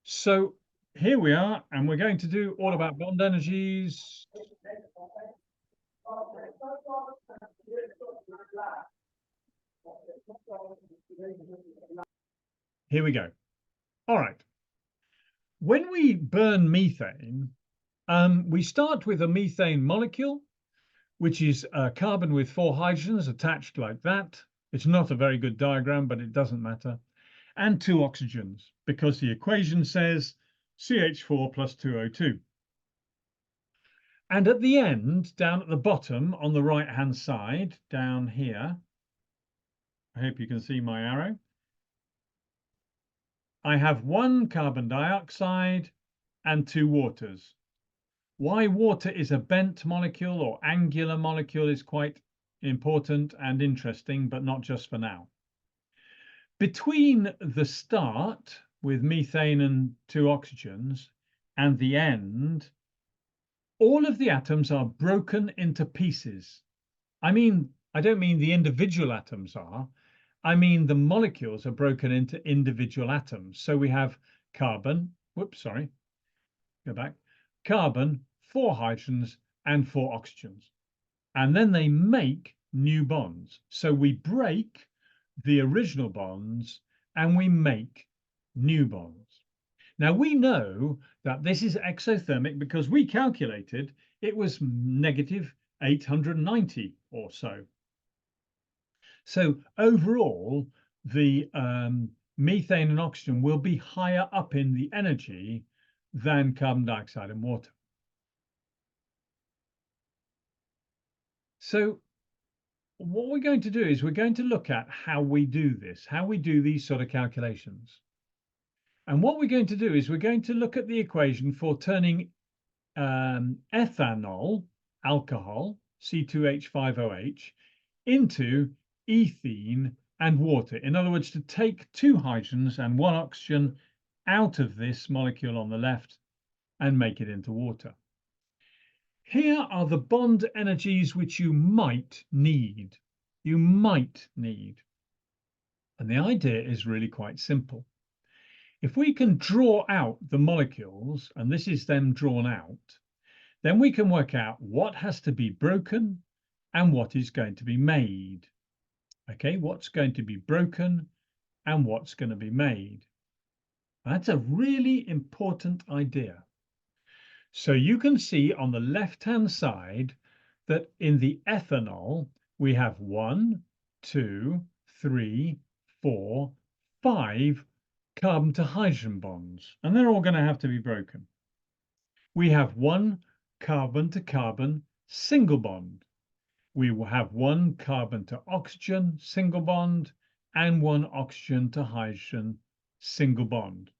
So here we are, and we're going to do all about bond energies. Here we go. All right. When we burn methane, we start with a methane molecule, which is carbon with 4 hydrogens attached like that. It's not a very good diagram, but it doesn't matter. And 2 oxygens, because the equation says CH4 plus 2O2. And at the end, down at the bottom on the right-hand side, down here, I hope you can see my arrow, I have 1 carbon dioxide and 2 waters. Why water is a bent molecule or angular molecule is quite important and interesting, but not just for now. Between the start with methane and 2 oxygens and the end, all of the atoms are broken into pieces. I don't mean the individual atoms are, I mean the molecules are broken into individual atoms. So we have carbon, go back, carbon, 4 hydrogens and 4 oxygens. And then they make new bonds. So we break the original bonds and we make new bonds. Now we know that this is exothermic because we calculated it was negative 890 or so. So overall, the methane and oxygen will be higher up in the energy than carbon dioxide and water. So what we're going to do is we're going to look at how we do this, how we do these sort of calculations. And what we're going to do is we're going to look at the equation for turning ethanol, alcohol, C2H5OH, into ethene and water. In other words, to take two hydrogens and one oxygen out of this molecule on the left and make it into water. Here are the bond energies which you might need. You might need. And the idea is really quite simple. If we can draw out the molecules, and this is them drawn out, then we can work out what has to be broken and what is going to be made. Okay, what's going to be broken and what's going to be made. That's a really important idea. So you can see on the left-hand side that in the ethanol, we have 1, 2, 3, 4, 5 carbon to hydrogen bonds, and they're all going to have to be broken. We have 1 carbon to carbon single bond. We will have 1 carbon to oxygen single bond and 1 oxygen to hydrogen single bond.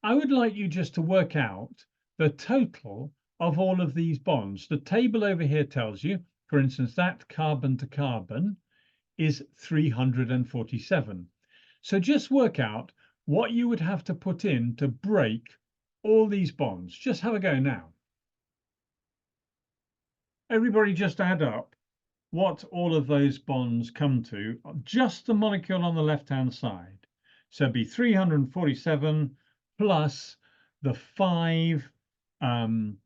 I would like you just to work out the total of all of these bonds. The table over here tells you, for instance, that carbon to carbon is 347. So just work out what you would have to put in to break all these bonds. Just have a go now. Everybody just add up what all of those bonds come to, just the molecule on the left-hand side. So it'd be 347 plus the 5 carbon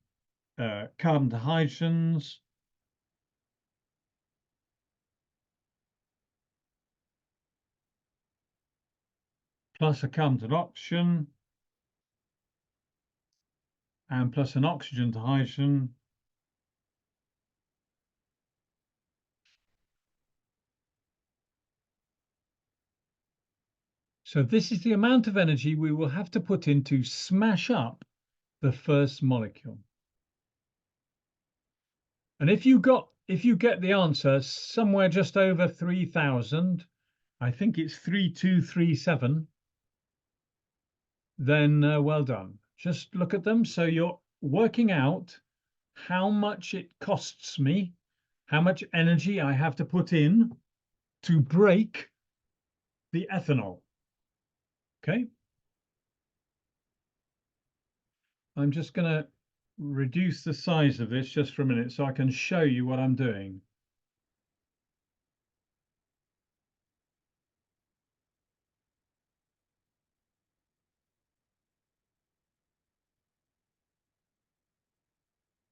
to hydrogens, plus a carbon to oxygen, and plus an oxygen to hydrogen. So this is the amount of energy we will have to put in to smash up the first molecule. And if you get the answer somewhere just over 3,000, I think it's 3237, then well done. Just look at them. So you're working out how much it costs me, how much energy I have to put in to break the ethanol. Okay. I'm just going to reduce the size of this just for a minute so I can show you what I'm doing.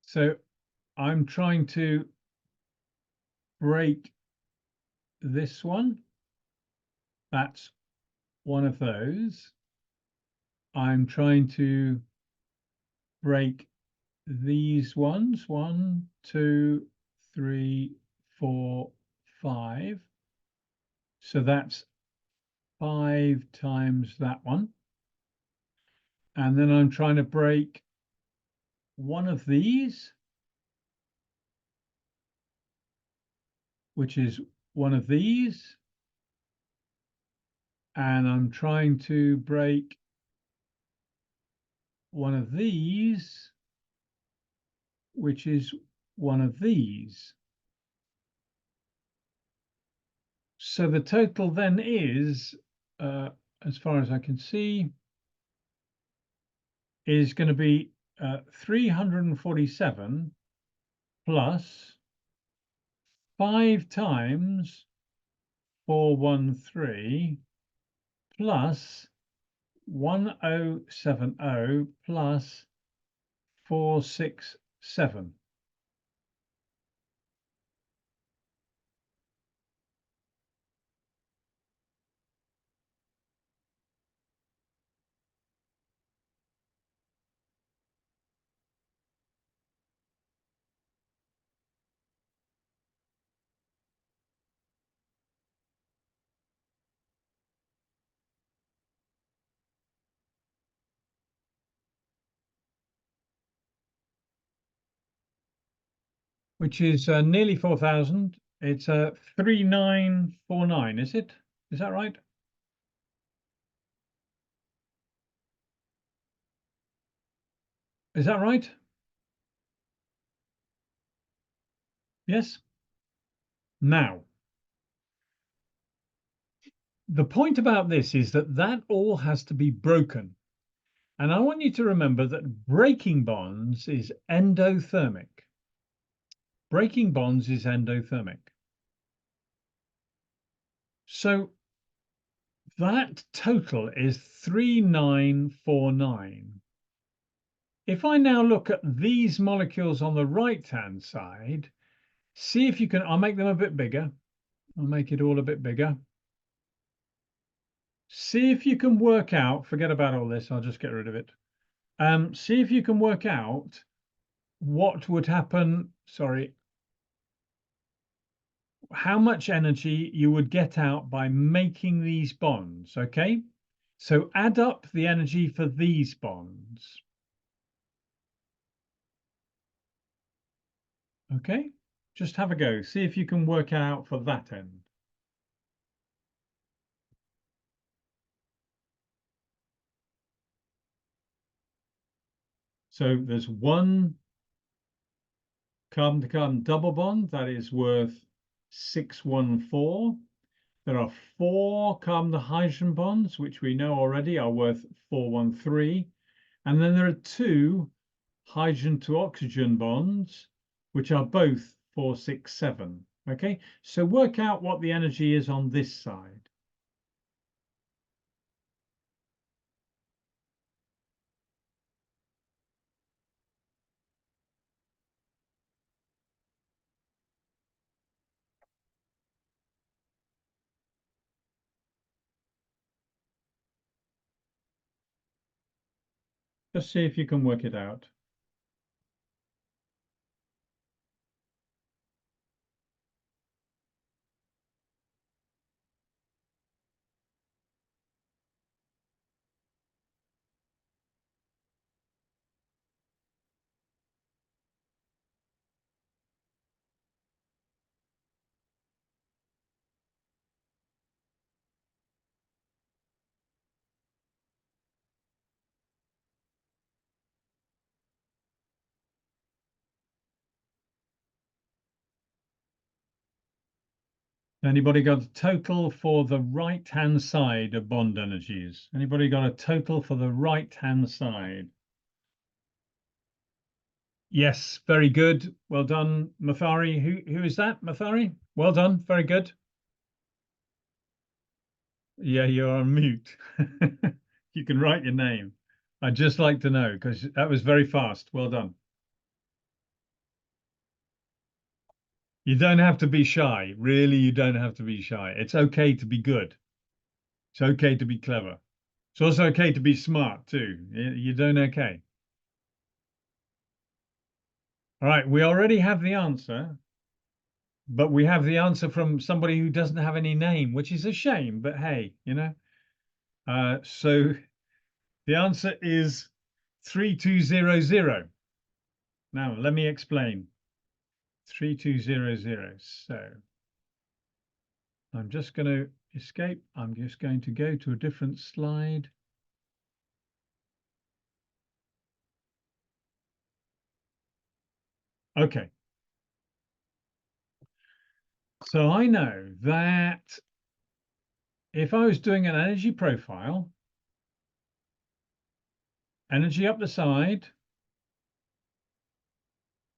So I'm trying to break this one. That's one of those. I'm trying to break these ones. 1, 2, 3, 4, 5. So that's 5 times that one. And then I'm trying to break one of these, which is one of these. And I'm trying to break one of these, which is one of these. So the total then is, as far as I can see, is going to be 347 plus 5 times 413 plus 1070 plus 467. which is nearly 4,000. It's 3949, is it? Is that right? Is that right? Yes. Now, the point about this is that that all has to be broken. And I want you to remember that breaking bonds is endothermic. Breaking bonds is endothermic. So that total is 3949. If I now look at these molecules on the right-hand side, see if you can, I'll make them a bit bigger. I'll make it all a bit bigger. See if you can work out, forget about all this, I'll just get rid of it. See if you can work out what would happen, sorry, how much energy you would get out by making these bonds, okay? So add up the energy for these bonds. Okay, just have a go. See if you can work out for that end. So there's one carbon to carbon double bond that is worth 614. There are 4 carbon to hydrogen bonds, which we know already are worth 413. And then there are 2 hydrogen to oxygen bonds, which are both 467. Okay, so work out what the energy is on this side. Just see if you can work it out. Anybody got a total for the right-hand side of bond energies? Anybody got a total for the right-hand side? Yes, very good. Well done, Mathari. Who is that, Mathari? Well done, very good. Yeah, you're on mute. You can write your name. I'd just like to know because that was very fast. Well done. You don't have to be shy. Really, you don't have to be shy. It's okay to be good. It's okay to be clever. It's also okay to be smart too. You're doing okay. All right, we already have the answer, but we have the answer from somebody who doesn't have any name, which is a shame, but hey, you know. So the answer is 3200. Now, let me explain. 3200. So I'm just going to escape. I'm just going to go to a different slide. Okay. So I know that if I was doing an energy profile, energy up the side,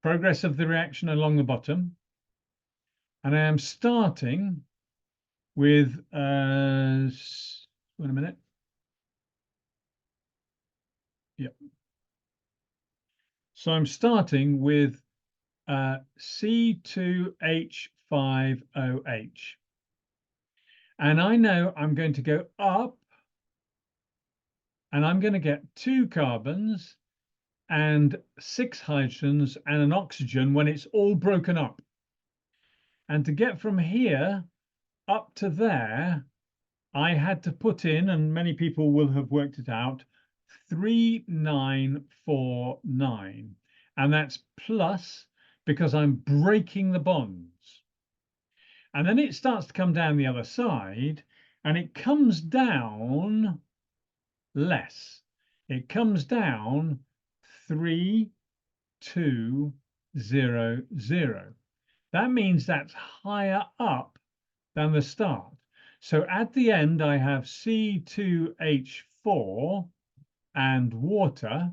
progress of the reaction along the bottom, and I am starting with, wait a minute. Yep. So I'm starting with C2H5OH. And I know I'm going to go up and I'm going to get 2 carbons and 6 hydrogens and an oxygen when it's all broken up. And to get from here up to there, I had to put in, and many people will have worked it out, 3949. And that's plus, because I'm breaking the bonds. And then it starts to come down the other side, and it comes down less. It comes down 3, 2, 0, 0. That means that's higher up than the start. So at the end, I have C2H4 and water,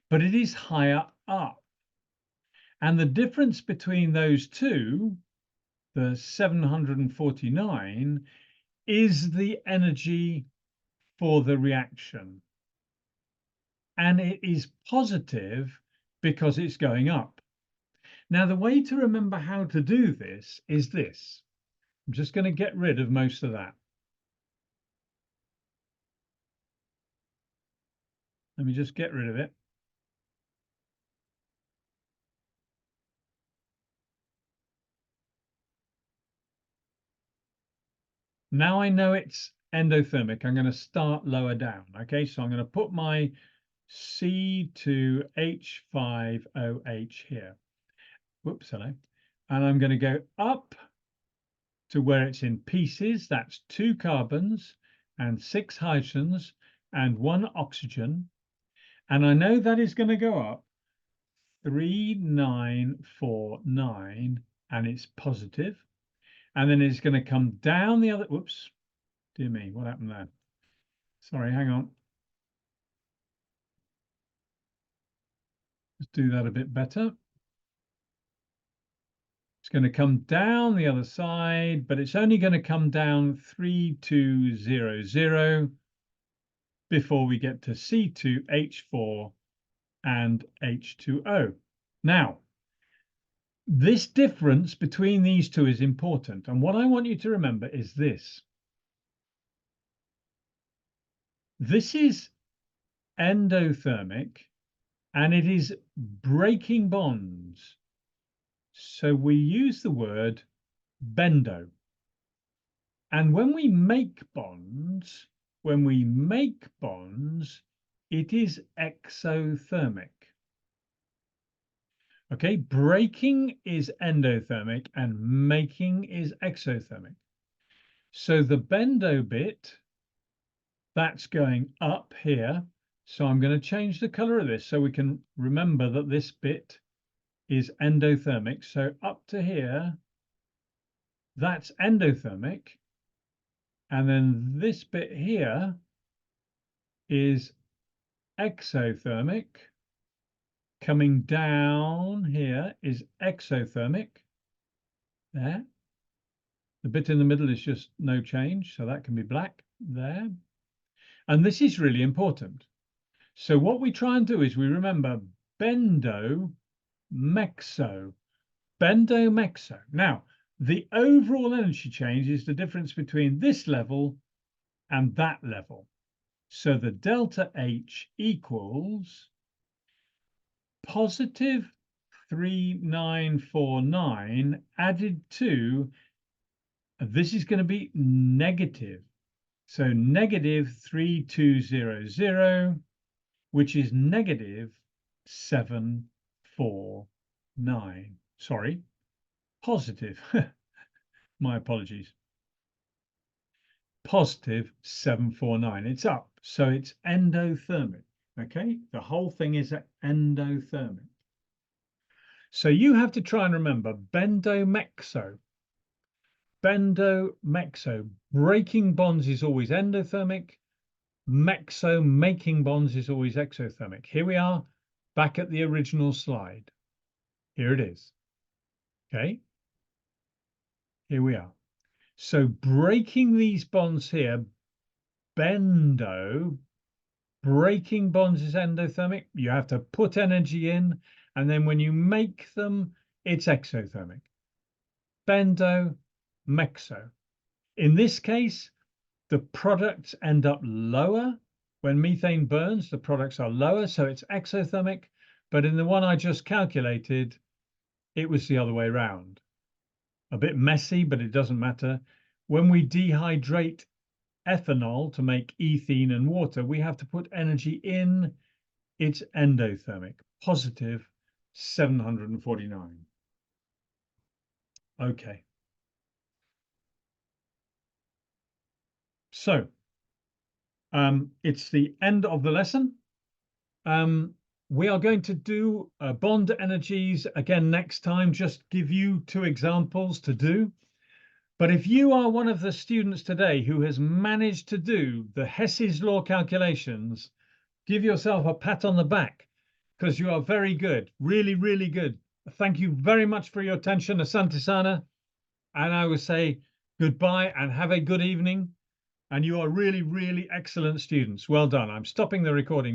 but it is higher up. And the difference between those two, the 749, is the energy for the reaction. And it is positive because it's going up. Now, the way to remember how to do this is this. I'm just going to get rid of most of that. Let me just get rid of it. Now I know it's endothermic. I'm going to start lower down. Okay, so I'm going to put my C2H5OH here. Whoops, hello. And I'm going to go up to where it's in pieces. That's 2 carbons and 6 hydrogens and 1 oxygen. And I know that is going to go up 3949, and it's positive. And then it's going to come down the other. Whoops, dear me, what happened there? Sorry, hang on. Let's do that a bit better. It's going to come down the other side, but it's only going to come down 3200 before we get to C2H4 and H2O. Now, this difference between these two is important. And what I want you to remember is this. This is endothermic, and it is breaking bonds. So we use the word bendo. And when we make bonds, it is exothermic. Okay, breaking is endothermic and making is exothermic. So the bendo bit, that's going up here. So I'm going to change the color of this so we can remember that this bit is endothermic. So up to here, that's endothermic. And then this bit here is exothermic. Coming down here is exothermic. There. The bit in the middle is just no change, so that can be black there. And this is really important. So what we try and do is we remember Bendo Mexo. Bendo Mexo. Now, the overall energy change is the difference between this level and that level. So the delta H equals positive 3949 added to, this is going to be negative. So negative 3200, which is negative 749. Sorry, positive. My apologies. Positive 749. It's up. So it's endothermic. Okay, the whole thing is endothermic. So you have to try and remember Bendo Mexo. Bendo Mexo. Breaking bonds is always endothermic. Mexo, making bonds, is always exothermic. Here we are, back at the original slide. Here it is. Okay. Here we are. So breaking these bonds here, bendo, breaking bonds is endothermic. You have to put energy in, and then when you make them, it's exothermic. Bendo, mexo. In this case, the products end up lower. When methane burns, the products are lower, so it's exothermic. But in the one I just calculated, it was the other way around. A bit messy, but it doesn't matter. When we dehydrate ethanol to make ethene and water, we have to put energy in. It's endothermic, positive 749. Okay. So it's the end of the lesson. We are going to do bond energies again next time, just give you 2 examples to do. But if you are one of the students today who has managed to do the Hess's Law calculations, give yourself a pat on the back because you are very good, really, really good. Thank you very much for your attention, Asante Sana. And I will say goodbye and have a good evening. And you are really, really excellent students. Well done. I'm stopping the recording.